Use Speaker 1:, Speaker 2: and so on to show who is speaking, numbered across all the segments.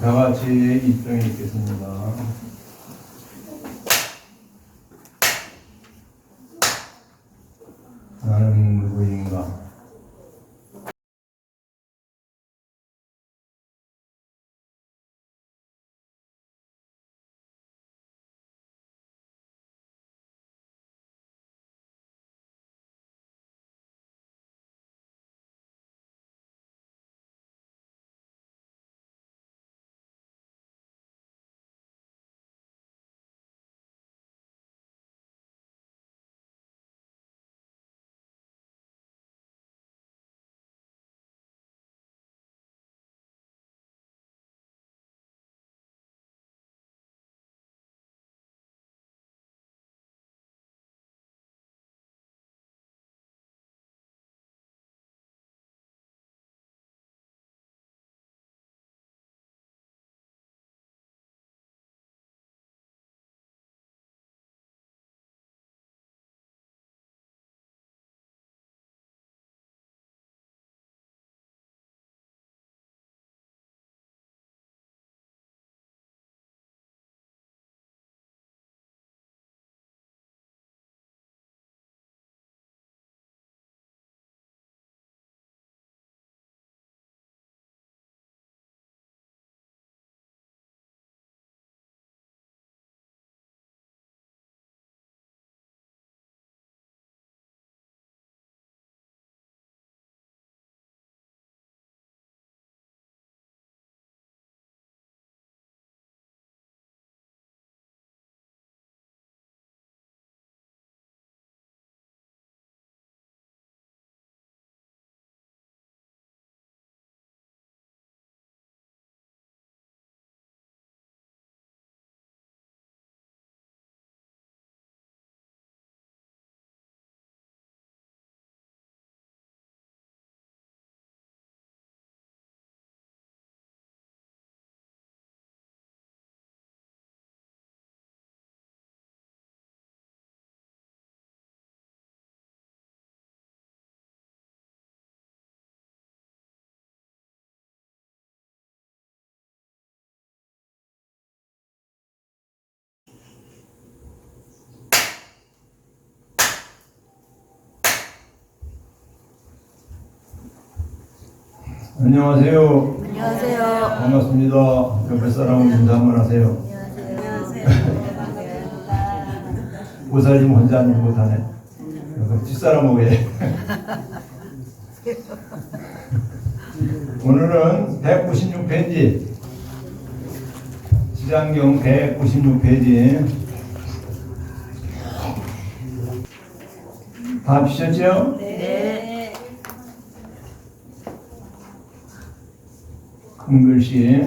Speaker 1: 다 같이 입장에 있겠습니다. 나는 누구인가? 안녕하세요.
Speaker 2: 안녕하세요.
Speaker 1: 반갑습니다. 옆에 사람 인사 한번 하세요. 보살님 혼자 앉지 못하네. 뒷사람하고 해. 오늘은 196페이지 지장경 196페이지 다 피셨죠?
Speaker 2: 네.
Speaker 1: 큰 글씨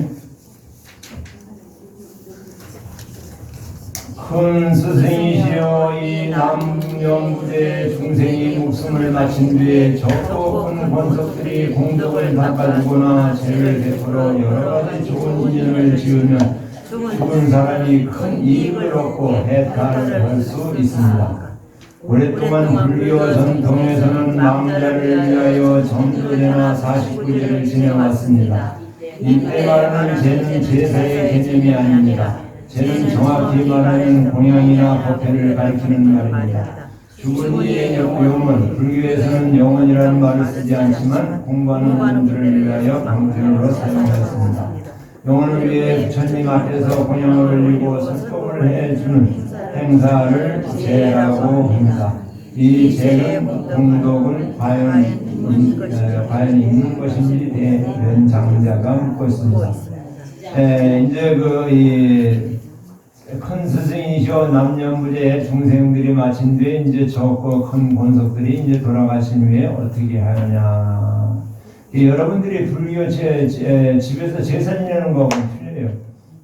Speaker 1: 큰 스승이시여 이 남영부대 중생이 목숨을 마친 뒤에 적고 큰 권석들이 공덕을 닦아주거나 죄를 베풀어 여러가지 좋은 인연을 지으면 죽은 사람이 큰 이익을 얻고 해탈을 할 수 있습니다. 오랫동안 불교 전통에서는 남자를 위하여 정도제나 49제를 지내왔습니다. 이때 말하는 죄는 제사의 개념이 아닙니다. 죄는 정확히 말하는 공양이나 법회를 가리키는 말입니다. 죽은 이의 영은 불교에서는 영혼이라는 말을 쓰지 않지만 공부하는 분들을 위하여 방편으로 사용하였습니다. 영혼을 위해 부처님 앞에서 공양을 올리고 설법을 해주는 행사를 제라고 합니다. 이 제는 공덕은 과연 있는 것인지 대변장자가 묻고 있습니다. 이제 큰 스승이시오 남녀무제 중생들이 마친 뒤에 이제 적고 큰 권석들이 이제 돌아가신 후에 어떻게 하느냐. 여러분들이 불교 집에서 제사 지내는 거하고는 틀려요.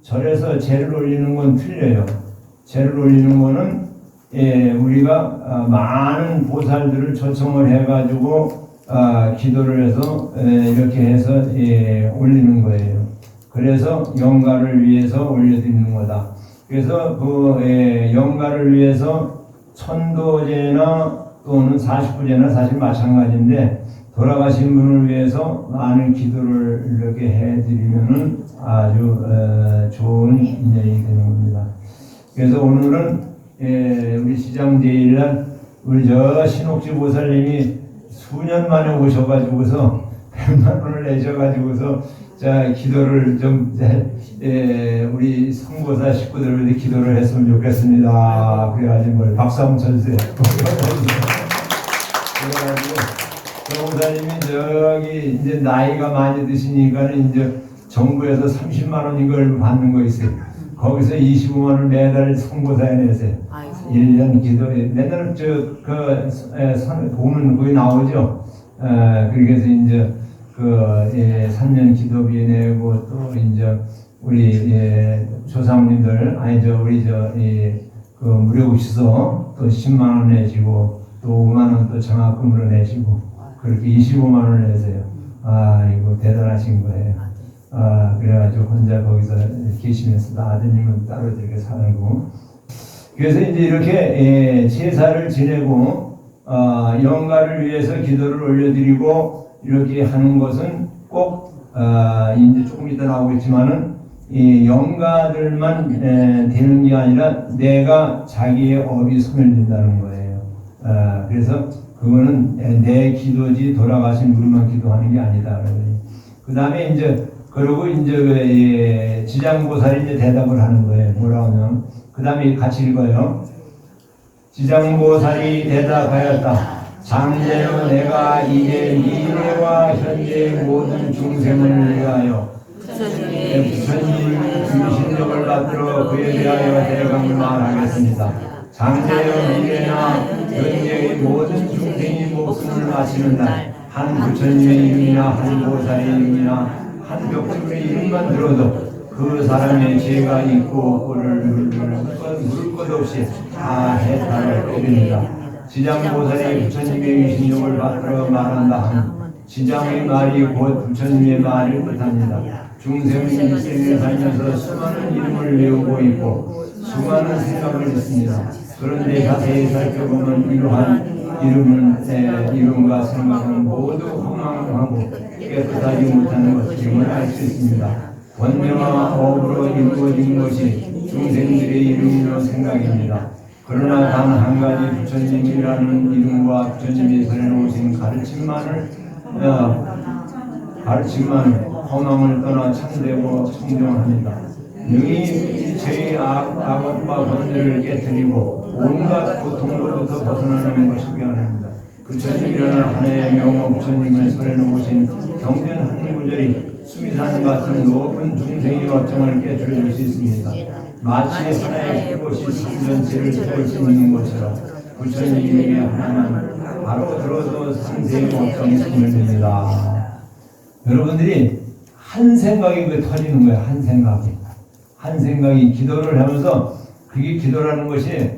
Speaker 1: 절에서 제를 올리는 건 틀려요. 제를 올리는 거는 우리가 많은 보살들을 초청을 해가지고 기도를 해서 이렇게 해서 올리는 거예요. 그래서 영가를 위해서 올려드리는 거다. 그래서 영가를 위해서 천도제나 또는 49제나 사실 마찬가지인데 돌아가신 분을 위해서 많은 기도를 이렇게 해드리면은 아주 좋은 인연이 되는 겁니다. 그래서 오늘은 우리 시장제일날 우리 저 신옥지 보살님이 수년 만에 오셔가지고서 100만 원을 내셔가지고서 자 기도를 좀 우리 성보사 식구들을 위해 기도를 했으면 좋겠습니다. 그래가지고 뭘 박수 한번 쳐주세요. 그래가지고 성보사님이 저기 이제 나이가 많이 드시니까 이제 정부에서 30만 원 이걸 받는 거 있어요. 거기서 25만 원 매달 성보사에 내세요. 1년 기도에 맨날 보면 거기 나오죠. 그래서 이제 3년 기도비 내고 또 이제 우리 조상님들 우리 무료급식소 또 10만 원 내시고 또 5만 원 또 장학금으로 내시고 그렇게 25만 원을 내세요. 이거 대단하신 거예요. 그래가지고 혼자 거기서 계시면서 아드님은 따로 이렇게 살고 그래서 이제 이렇게 제사를 지내고 영가를 위해서 기도를 올려드리고 이렇게 하는 것은 꼭 이제 조금 이따 나오겠지만은 이 영가들만 되는 게 아니라 내가 자기의 업이 소멸된다는 거예요. 그래서 그거는 내 기도지 돌아가신 분만 기도하는 게 아니다. 그 다음에 이제 그러고 이제 지장보살이 이제 대답을 하는 거예요. 뭐라고 하면 그 다음에 같이 읽어요. 지장보살이 대답하였다. 장제여 내가 이제 미래와 현재 모든 중생을 위하여 부처님의 유신력을 받들어 그에 대하여 대강을 말하겠습니다. 장제여 미래나 현재의 모든 중생이 목숨을 마치는 날 한 부처님의 이름이나 한 보살의 이름이나 한 벽주의 이름만 들어도 그 사람의 죄가 있고 없고를 물을 것 없이 다 해탈할 것입니다. 지장보살이 부처님의 유신력을 받들어 말한다 함 지장의 말이 곧 부처님의 말을 뜻합니다. 중생은 일생을 살면서 수많은 이름을 외우고 있고 수많은 생각을 했습니다. 그런데 자세히 살펴보면 이러한 이름과 생각은 모두 허망하고 깨끗하지 못하는 것임을 알 수 있습니다. 원명과 업으로 이루어진 것이 중생들의 이름이며 생각입니다. 그러나 단 한 가지 부처님이라는 이름과 부처님이 설해놓으신 가르침만 허망을 떠나 참되고 청정합니다. 능히 저희 악업과 번뇌를 깨뜨리고 온갖 고통으로부터 벗어나는 것이 변합니다. 부처님이라는 하나의 명호 부처님을 설해놓으신 경전 한 구절이 수미산 같은 높은 중생의 걱정을 깨뜨려줄 수 있습니다. 마치 하나의 그것이 삼전체를 채울 수 있는 것처럼 부처님에게 하나만 바로 들어도 상세의 걱정이 소멸됩니다. 여러분들이 한 생각이 터지는 거예요. 한 생각이 기도를 하면서 그게 기도라는 것이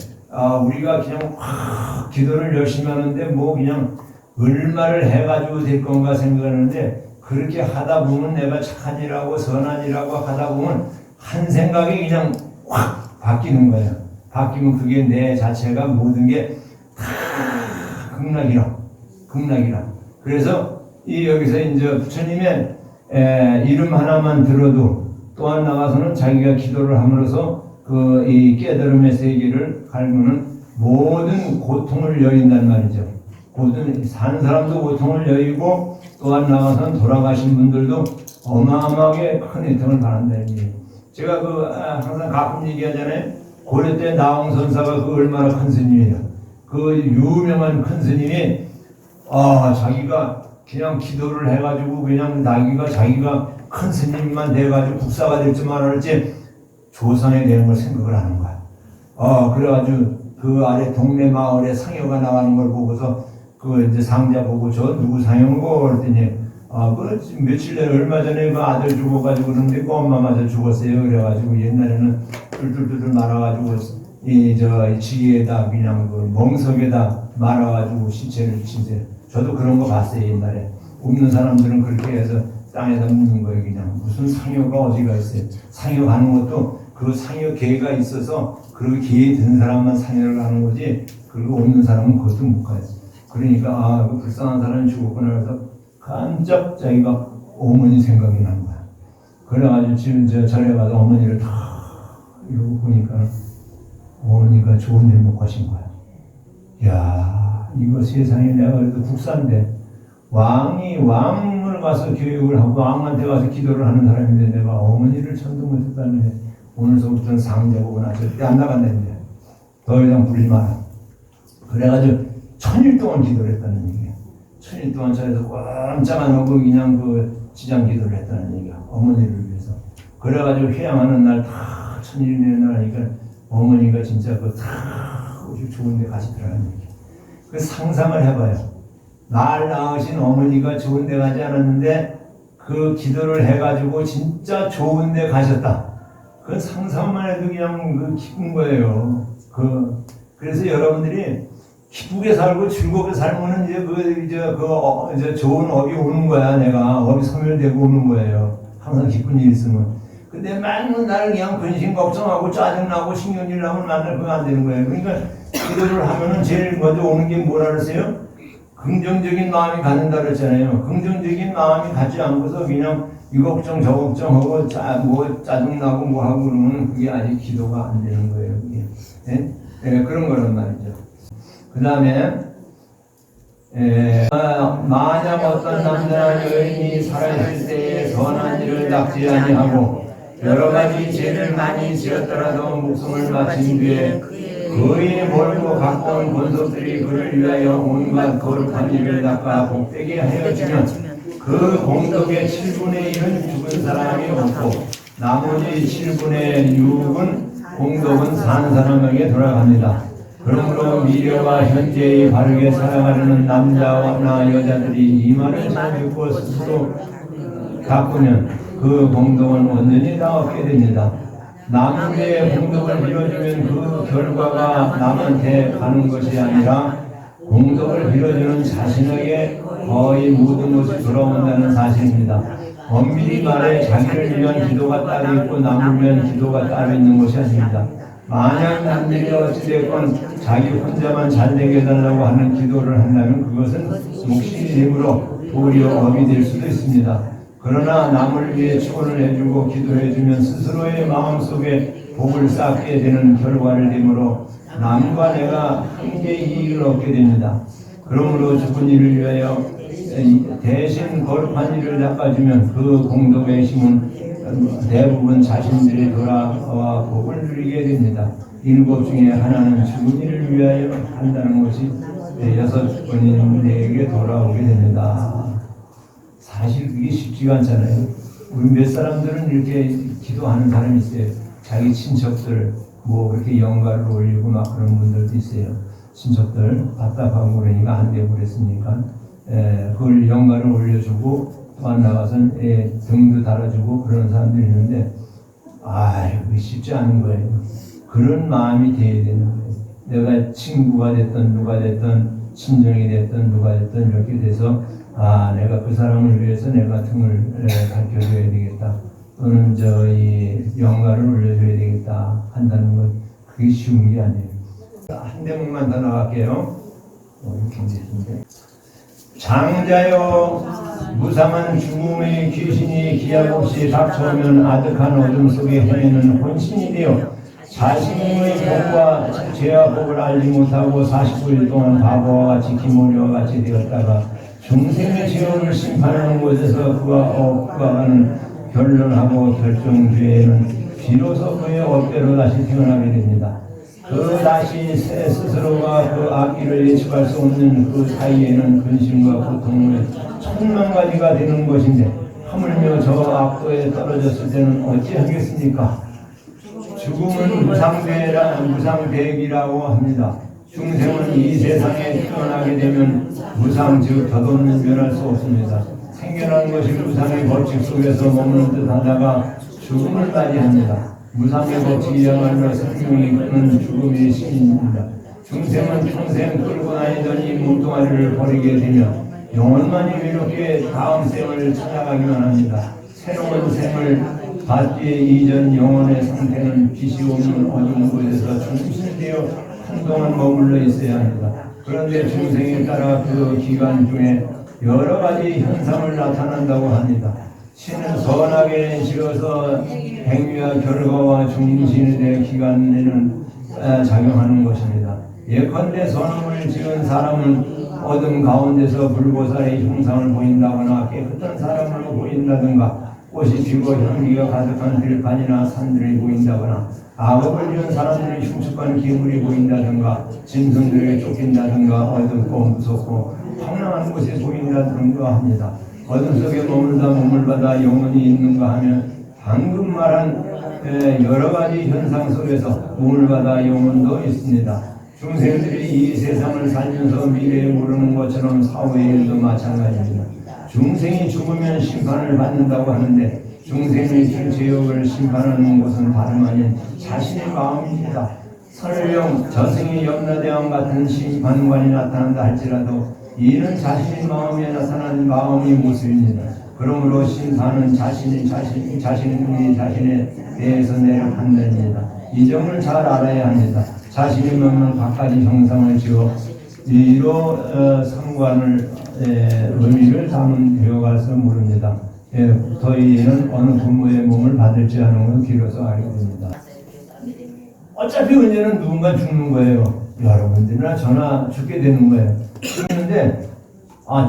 Speaker 1: 우리가 그냥 기도를 열심히 하는데 뭐 그냥 얼마를 해가지고 될 건가 생각하는데 그렇게 하다 보면 내가 착한 일하고 선한 일하고 하다 보면 한 생각이 그냥 확 바뀌는 거예요. 바뀌면 그게 내 자체가 모든 게 다 극락이라. 그래서 여기서 이제 부처님의 이름 하나만 들어도 또한 나가서는 자기가 기도를 함으로써 이 깨달음의 세계를 갈구는 모든 고통을 여인단 말이죠. 사는 사람도 고통을 여의고 또한 나가서는 돌아가신 분들도 어마어마하게 큰 혜택을 받는다. 제가 항상 가끔 얘기하잖아요. 고려 때 나홍선사가 얼마나 큰 스님이에요. 유명한 큰 스님이 자기가 그냥 기도를 해가지고 그냥 자기가 큰 스님만 돼가지고 국사가 될지 말할지 조선에 대한 걸 생각을 하는 거야. 그래가지고 그 아래 동네 마을에 상여가 나가는 걸 보고서 이제 상자 보고 저 누구 상여인고 그랬더니 며칠 전에 얼마 전에 그 아들 죽어가지고 그런데 그 엄마마저 죽었어요. 그래가지고 옛날에는 뚫뚫뚫 말아가지고 이 지게에다 그냥 멍석에다 말아가지고 시체를 치세요. 저도 그런 거 봤어요. 옛날에 없는 사람들은 그렇게 해서 땅에다 묻는 거예요. 그냥 무슨 상여가 어디가 있어요. 상여 가는 것도 그 상여 계가 있어서 그 계에 든 사람만 상여를 가는 거지 그리고 없는 사람은 그것도 못 가요. 그러니까 그 불쌍한 사람이 죽었구나 해서 깜짝 자기가 어머니 생각이 난 거야. 그래가지고 지금 전에 가서 어머니를 다 이러고 보니까 어머니가 좋은 일 못 가신 거야. 야, 이거 세상에 내가 그래도 국사인데 왕을 가서 교육을 하고 왕한테 가서 기도를 하는 사람인데 내가 어머니를 천도 못했다는데 오늘서부터는 상자고나 절대 안 나간다는데 더 이상 부르지 마라. 그래가지고 1000일 동안 기도를 했다는 얘기야. 1000일 동안 저에서 꼼짝 안 하고 그냥 그 지장 기도를 했다는 얘기야. 어머니를 위해서. 그래가지고 회양하는 날 다 1000일 내는 날 하니까 어머니가 진짜 그 다 좋은 데 가시더라는 얘기야. 그 상상을 해봐요. 날 낳으신 어머니가 좋은 데 가지 않았는데 그 기도를 해가지고 진짜 좋은 데 가셨다. 그 상상만 해도 그냥 그 기쁜 거예요. 그래서 여러분들이 기쁘게 살고 즐겁게 살면은 이제 좋은 업이 오는 거야. 내가 업이 소멸되고 오는 거예요. 항상 기쁜 일 있으면. 근데 맨날 그냥 근심 걱정하고 짜증나고 신경질 나면 맨날 그거 안 되는 거예요. 그러니까 기도를 하면은 제일 먼저 오는 게 뭐라 그랬어요? 긍정적인 마음이 갖는다 그랬잖아요. 긍정적인 마음이 갖지 않고서 그냥 이 걱정 저 걱정하고 짜증나고 뭐 하고 그러면 그게 아직 기도가 안 되는 거예요. 그게. 네? 그런 거란 말이죠. 그 다음에 만약 어떤 남자나 여인이 살아있을 때에 선한 일을 닦지 아니하고 여러 가지 죄를 많이 지었더라도 목숨을 마친 뒤에 그의 멀고 가까운 권속들이 그를 위하여 온갖 거룩한 일을 닦아 복되게 하여 주면 그 공덕의 7분의 1은 죽은 사람이 없고 나머지 7분의 6은 공덕은 산 사람에게 돌아갑니다. 그러므로 미래와 현재의 바르게 살아가려는 남자나 여자들이 이 말을 잘 듣고 스스로 가꾸면 그 공덕은 온전히 다 얻게 됩니다. 남에게 공덕을 빌어주면 그 결과가 남한테 가는 것이 아니라 공덕을 빌어주는 자신에게 거의 모든 것이 돌아온다는 사실입니다. 엄밀히 말해 자기를 위한 기도가 따로 있고 남을 위한 기도가 따로 있는 것이 아닙니다. 만약 남들이 어찌됐건 자기 혼자만 잘되게 해달라고 하는 기도를 한다면 그것은 몫이 힘으로 도리어 업이 될 수도 있습니다. 그러나 남을 위해 축원을 해주고 기도해주면 스스로의 마음속에 복을 쌓게 되는 결과를 내므로 남과 내가 함께 이익을 얻게 됩니다. 그러므로 죽은 이를 위하여 대신 거룩한 일을 닦아주면 그 공덕의 힘은 대부분 자신들이 돌아와 복을 누리게 됩니다. 7 중에 하나는 죽은 이를 위하여 한다는 것이 6번인에게 돌아오게 됩니다. 사실 그게 쉽지가 않잖아요. 우리 몇 사람들은 이렇게 기도하는 사람이 있어요. 자기 친척들 뭐 그렇게 영가를 올리고 막 그런 분들도 있어요. 친척들 답답하고 그러니까 안 되고 그랬으니까 그걸 영가를 올려주고 또 안 나가서는 등도 달아주고 그런 사람들이 있는데 그게 쉽지 않은 거예요. 그런 마음이 돼야 되는 거예요. 내가 친구가 됐든 누가 됐든 친정이 됐든 누가 됐든 이렇게 돼서 내가 그 사람을 위해서 내가 등을 밝혀줘야 되겠다. 또는 이 영가를 올려줘야 되겠다 한다는 건 그게 쉬운 게 아니에요. 한 대목만 더 나갈게요. 장자여 무상한 죽음의 귀신이 기약 없이 닥쳐오면 아득한 어둠 속에 헤매는 혼신이 되어 자신의 복과 죄와 복을 알지 못하고 49일 동안 바보와 같이 기모리와 같이 되었다가 중생의 죄업을 심판하는 곳에서 그가 가는 결론하고 결정 뒤에는 비로소 그의 업대로 다시 태어나게 됩니다. 그 다시 스스로가 그 악기를 예측할 수 없는 그 사이에는 근심과 고통을 1000만 가지가 되는 것인데 하물며 저 악도에 떨어졌을 때는 어찌하겠습니까? 죽음은 무상대기라고 합니다. 중생은 이 세상에 태어나게 되면 무상 즉 더더는 변할 수 없습니다. 생겨난 것이 무상의 법칙 속에서 머무는 듯 하다가 죽음을 맞이합니다. 무상의 법칙이야말로 생명이 끄는 죽음의 시기입니다. 중생은 평생 끌고 다니던 이 몸뚱아리를 버리게 되며 영원만이 외롭게 다음 생을 찾아가기만 합니다. 새로운 생을 받기에 이전 영혼의 상태는 빛이 없는 어두운 곳에서 중심되어 한동안 머물러 있어야 합니다. 그런데 중생에 따라 그 기간 중에 여러 가지 현상을 나타난다고 합니다. 신은 선하게 지어서 행위와 결과와 중신에 대한 기간에는 작용하는 것입니다. 예컨대 선함을 지은 사람은 어둠 가운데서 불보살의 형상을 보인다거나 깨끗한 사람으로 보인다든가 꽃이 피고 향기가 가득한 들판이나 산들이 보인다거나 악업을 지은 사람들이 흉측한 기물이 보인다든가 짐승들에게 쫓긴다든가 어둡고 무섭고 황량한 곳에 보인다든가 합니다. 어둠 속에 머물다 몸을 받아 영원히 있는가 하면 방금 말한 여러 가지 현상 속에서 몸을 받아 영혼도 있습니다. 중생들이 이 세상을 살면서 미래에 모르는 것처럼 사후의 일도 마찬가지입니다. 중생이 죽으면 심판을 받는다고 하는데 중생의 줄 죄업을 심판하는 것은 다름 아닌 자신의 마음입니다. 설령 저승의 염라대왕 같은 심판관이 나타난다 할지라도 이는 자신의 마음에 나타난 마음의 모습입니다. 그러므로 심판은 자신의 자신에 대해서 내려 판단입니다. 이 점을 잘 알아야 합니다. 자신이 먹는 각가지 형상을 지어 이로 상관을 의미를 담은 되어가서 모릅니다. 더이는 어느 부모의 몸을 받을지 하는 건 비로소 알게 됩니다. 어차피 언제는 누군가 죽는 거예요. 여러분들이나 저나 죽게 되는 거예요. 그런데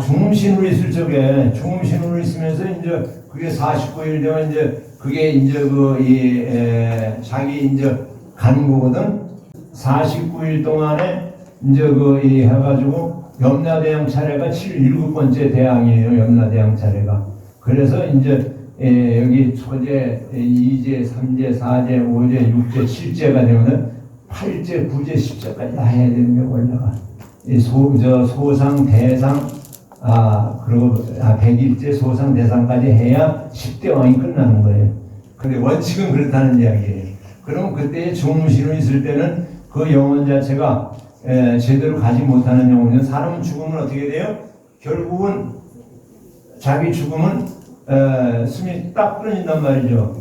Speaker 1: 중음신으로 있을 적에 중음신으로 있으면서 이제 그게 49일 되면 이제 그게 이제 자기 이제 가는 거거든. 49일 동안에 이제 해가지고 염라대왕 차례가 7번째 대왕이에요. 염라대왕 차례가. 그래서 이제 여기 초제, 2제, 3제, 4제, 5제, 6제, 7제가 되면은 8제, 9제, 10제까지 다 해야 되는 게 올라가. 소상, 대상, 그리고 100일째 소상, 대상까지 해야 10대 왕이 끝나는 거예요. 근데 원칙은 그렇다는 이야기예요. 그럼 그때 중무신으로 있을 때는 그 영혼 자체가 제대로 가지 못하는 영혼은 사람 죽으면 어떻게 돼요? 결국은 자기 죽음은 숨이 딱 끊어진단 말이죠.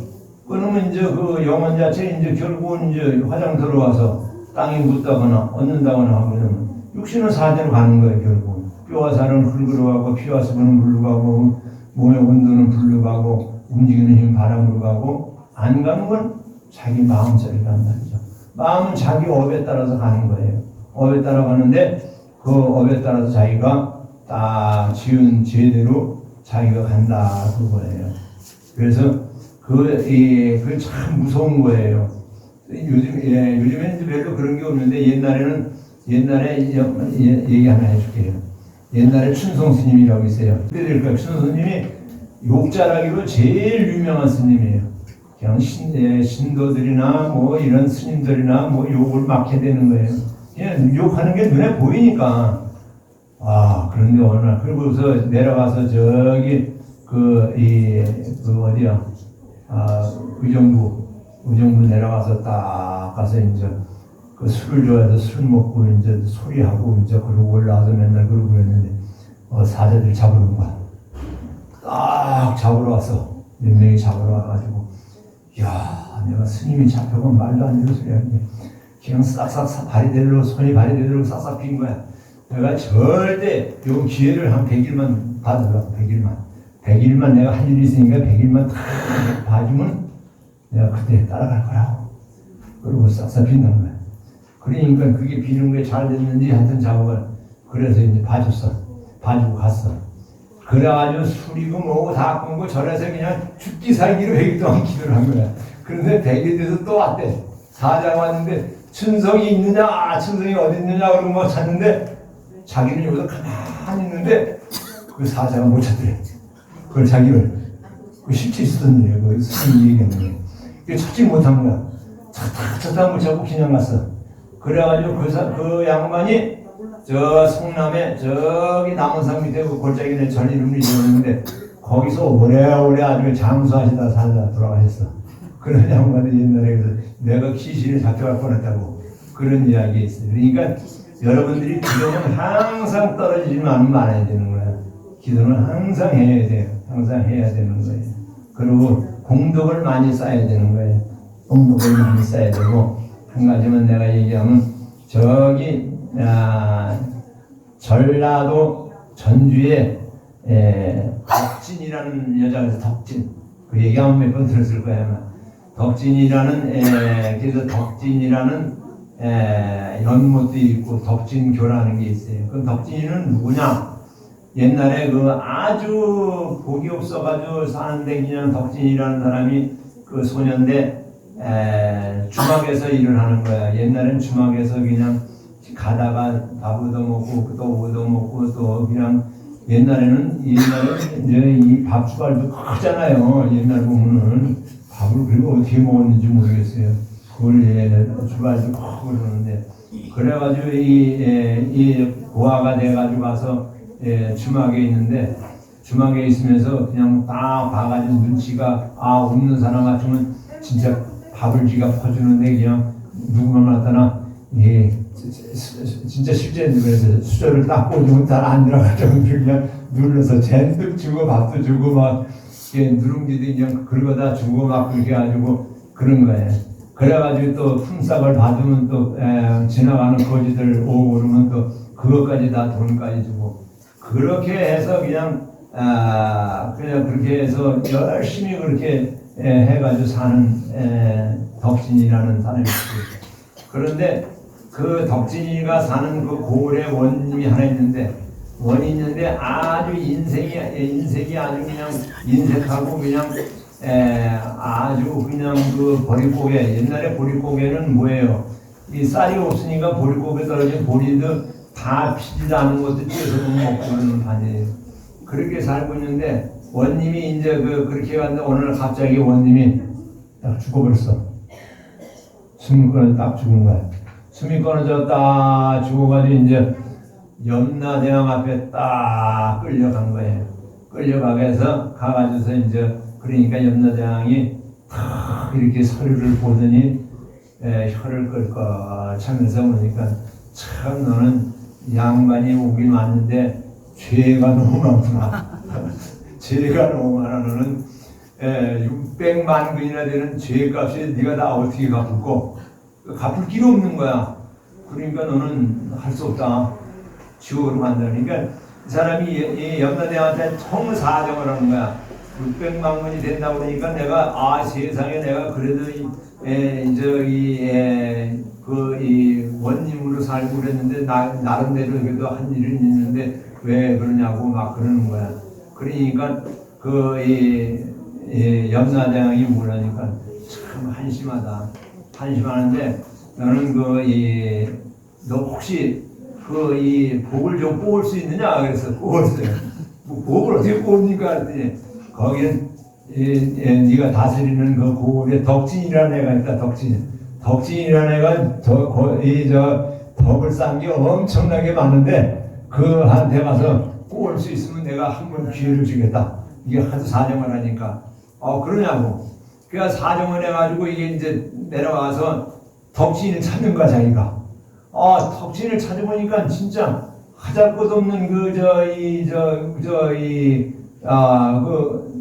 Speaker 1: 끊으면 이제 그 영혼 자체 이제 결국은 이제 화장터로 와서 땅에 묻다거나 얻는다거나 하거든. 육신은 사대로 가는 거예요. 결국은 뼈와 살은 흙으로 가고 피와 수분은 물로 가고 몸의 온도는 불로 가고 움직이는 힘 바람으로 가고 안 가는 건 자기 마음속이란 말이죠. 마음은 자기 업에 따라서 가는 거예요. 업에 따라 가는데 그 업에 따라서 자기가 딱 지은 죄대로 자기가 간다 그거예요. 그래서 그게 참 무서운 거예요. 요즘에는 이제 별로 그런 게 없는데 옛날에 얘기 하나 해줄게요. 옛날에 춘성 스님이라고 있어요. 그때 춘성 스님이 욕자라기로 제일 유명한 스님이에요. 그냥 신도들이나 뭐 이런 스님들이나 뭐 욕을 막 해대는 거예요. 그냥 욕하는 게 눈에 보이니까. 그런데 어느 날 그러고서 내려가서 저기 어디야 의정부 내려가서 딱 가서 이제 그 술을 좋아해서 술 먹고 이제 소리하고 이제 그러고 올라와서 맨날 그러고 그랬는데 사자들 잡으러 가. 딱 잡으러 왔어. 몇 명이 잡으러 와가지고 내가 스님이 잡혀간 말도 안 되는 소리 하는데 그냥 싹싹 손이 발이 대대로 싹싹 핀 거야. 내가 절대 요 기회를 한 100일만 받으라고. 100일만 내가 할 일이 있으니까 100일만 다 봐주면 내가 그때 따라갈 거야. 그리고 싹싹 핀다는 거야. 그러니까 그게 비는 게 잘 됐는지 하여튼 작업을 그래서 이제 봐주고 갔어. 그래가지고 술이고 뭐고 다 끊고 절에서 그냥 죽기 살기로 100일 동안 기도를 한 거야. 그런데 100일 돼서 또 왔대. 사자가 왔는데 춘성이 있느냐 춘성이 어디 있느냐 그러고 뭐 찾는데 자기는 여기서 가만히 있는데 그 사자가 못 찾더래. 그걸 자기를 실제 있었던 일이에요. 그 스님이 얘기했는데 그게 찾지 못한 거야. 찾다 못 찾고 그냥 갔어. 그래가지고 그 양반이 저 성남에 저기 남원산 밑에 그 골짜기에 전 이름을 잊어버렸는데 거기서 오래오래 아주 장수하시다 살다 돌아가셨어. 그런 양반이 옛날에 내가 귀신에 잡혀갈 뻔했다고 그런 이야기 있어요. 그러니까 여러분들이 기도는 항상 떨어지지만 않으면 말아야 되는 거예요. 기도는 항상 해야 돼요. 항상 해야 되는 거예요. 그리고 공덕을 많이 쌓아야 되는 거예요. 공덕을 많이 쌓아야 되고 한 가지만 내가 얘기하면 저기 전라도 전주에 덕진이라는 여자가 있어요. 덕진. 그 얘기 한번 몇 번 들었을 거예요. 아마. 덕진이라는 그래서 덕진이라는 연못도 있고 덕진교라는 게 있어요. 그 덕진이는 누구냐? 옛날에 그 아주 복이 없어가지고 사는데 그냥 덕진이라는 사람이 그 소년대 주막에서 일을 하는 거야. 옛날엔 주막에서 그냥 가다가 밥 얻어먹고 또 얻어먹고 또 그냥 옛날에 이제 이 밥 주갈도 크잖아요. 옛날 보면은 밥을 그리고 어떻게 먹었는지 모르겠어요. 그걸 주갈도 크고 그러는데 그래가지고 이 고아가 돼가지고 가서 주막에 있는데 주막에 있으면서 그냥 딱 봐가지고 눈치가 없는 사람 같으면 진짜 밥을 지가 퍼주는데 그냥 누구만 나타나 진짜 실제 그래서 수저를 딱 꽂으면 잘 안 들어가지고 그냥 눌러서 잔뜩 주고 밥도 주고 막 누룽지도 그냥 긁어다 주고 막 그렇게 해가지고 그런 거예요. 그래가지고 또 품삯을 받으면 또 지나가는 거지들 오고 그러면 또 그것까지 다 돈까지 주고 그렇게 해서 그냥 그렇게 해서 열심히 그렇게 해가지고 사는 덕진이라는 사람이 있어요. 그런데 그 덕진이가 사는 그 고을에 원님이 하나 있는데 아주 인색이 아주 그냥 인색하고 그냥 아주 그냥 그 보릿고개 옛날에 보릿고개는 뭐예요? 이 쌀이 없으니까 보릿고개 떨어진 보리도 다 피지도 않은 것도 찌어서 먹고 그러는 반이에요. 그렇게 살고 있는데 원님이 이제 그렇게 갔는데 오늘 갑자기 원님이 딱 죽어버렸어. 숨을 끊어서 딱 죽은 거야. 숨이 끊어져 딱 죽어가지고 이제 염라대왕 앞에 딱 끌려간 거예요. 끌려가게 해서 가가지고서 이제 그러니까 염라대왕이 탁 이렇게 서류를 보더니 혀를 끌끌 차면서 보니까 참 너는 양반이 오긴 왔는데 죄가 너무 많구나. 죄가 너무 많아. 너는 600만 근이나 되는 죄값이 네가 다 어떻게 갚을고 갚을 길이 없는 거야. 그러니까 너는 할 수 없다. 지옥으로 간다. 그러니까 이 사람이 이 염라대왕한테 청사정을 하는 거야. 600만 원이 된다고 그러니까 내가 세상에 내가 그래도 이 원님으로 살고 그랬는데 나름대로 그래도 한 일은 있는데 왜 그러냐고 막 그러는 거야. 그러니까 이 염라대왕이 뭐라니까 참 한심하다. 한심하는데 너는 너 혹시 이 복을 좀 뽑을 수 있느냐? 그래서 뽑았어요. 복을 어떻게 뽑습니까? 그랬더니 거기는 네가 다스리는 그 고을에 덕진이라는 애가 있다. 덕진이라는 애가 덕을 쌓은 게 엄청나게 많은데 그한테 가서 뽑을 수 있으면 내가 한 번 기회를 주겠다. 이게 하도 사정을 하니까 그러냐고. 그래서 사정을 해가지고 이게 이제 내려와서 덕진을 찾는 거야 자기가. 덕진을 찾아보니까 진짜 하잘 것 없는 그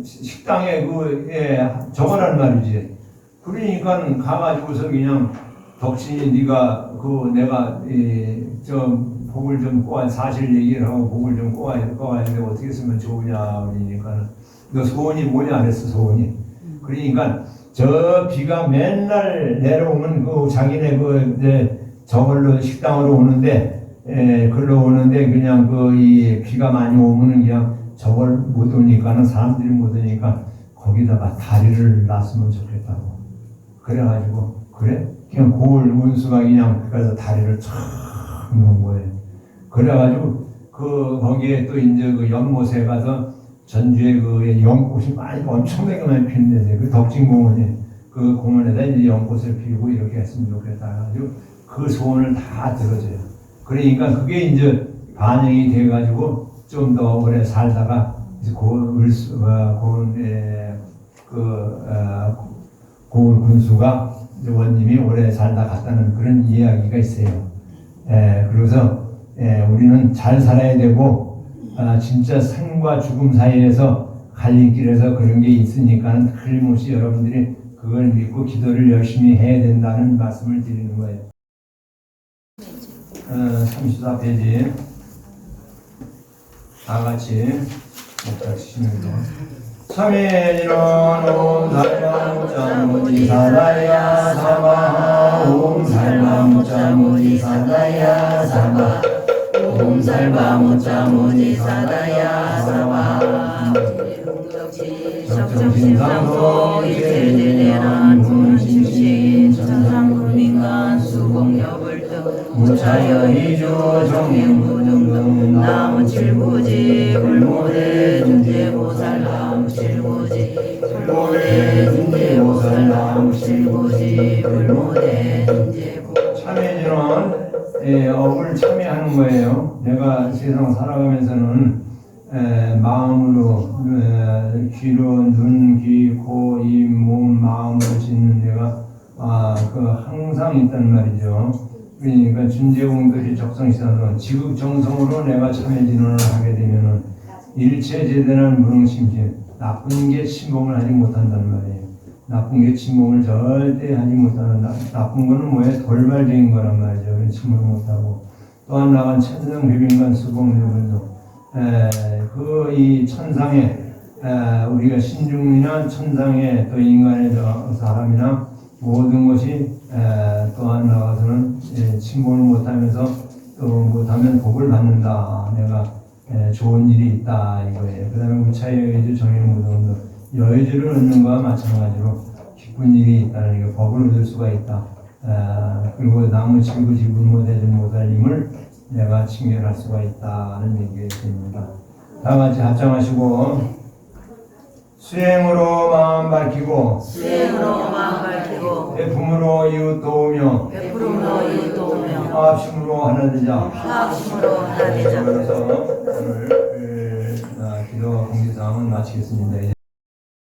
Speaker 1: 식당에 적어라는 말이지. 그러니까 가가지고서 그냥 덕진이 네가 내가 복을 좀 꼬아 사실 얘기를 하고 복을 좀 꼬아야는데 어떻게 쓰면 좋으냐 그러니까 너 소원이 뭐냐 그랬어 소원이. 그러니까 저 비가 맨날 내려오면 자기네 저걸로 식당으로 오는데 글로 오는데 그냥 이 비가 많이 오면은 그냥 저걸 못 오니까는 사람들이 못 오니까 거기다가 다리를 놨으면 좋겠다고. 그래가지고 그래? 그냥 고을 운수가 그냥 그래서 다리를 촥 놓은 거예요. 그래가지고 거기에 또 이제 연못에 가서 전주에 연꽃이 엄청나게 많이 피는데 그 덕진공원에 그 공원에다 이제 연꽃을 피우고 이렇게 했으면 좋겠다. 가지고 그 소원을 다 들어줘요. 그러니까 그게 이제 반영이 돼가지고 좀 더 오래 살다가 이제 고을 군수가 원님이 오래 살다 갔다는 그런 이야기가 있어요. 그래서 우리는 잘 살아야 되고 진짜 생과 죽음 사이에서 갈림길에서 그런 게 있으니까 틀림없이 여러분들이 그걸 믿고 기도를 열심히 해야 된다는 말씀을 드리는 거예요. 34페이지 다 같이 목자 치시면서 참회지는 옴 살마무자 무지사다야 사마 옴 살마무자 무지사다야 사마 옴 살마무자 무지사다야 사마 적정신상소 이세대대란 군신신 천상군인간 수공여불등 무차여 이주 정행무등등 나무칠부지 불모대 준재보살 나무칠부지 불모대 준재보살 나무칠부지 불모대 준재보살 참회지는 업을 참회하는 거예요. 내가 세상 살아가면서는 마음으로 귀로 눈, 귀, 코, 입, 몸, 마음으로 짓는 데가 그 항상 있단 말이죠. 그러니까 준재공들이 적성시사로 지극정성으로 내가 참회진언을 하게 되면은 일체제대한 무능심심 나쁜 게 침범을 하지 못한다는 말이에요. 나쁜 게 침범을 절대 하지 못하는 나쁜 거는 뭐예요? 돌발적인 거란 말이죠. 침범을 못하고 또한 나간 천성비빈관 수공유분도 이 천상에 우리가 신중이나 천상에 또 인간의 사람이나 모든 것이 또한 나가서는 침범을 못하면서 또 못하면 복을 받는다. 내가 좋은 일이 있다 이거예요. 그 다음에 우차의 여의주 정행무등도 여의주를 얻는 것과 마찬가지로 기쁜 일이 있다는 게 복을 얻을 수가 있다. 그리고 나무칠구 지불모대전 모살님을 내가 칭결할 수가 있다는 얘기가 됩니다. 다 같이 합장하시고 수행으로 마음 밝히고 배품으로 이웃 도우며 합심으로 하나 되자. 그래서 오늘 기도 공지사항은 마치겠습니다.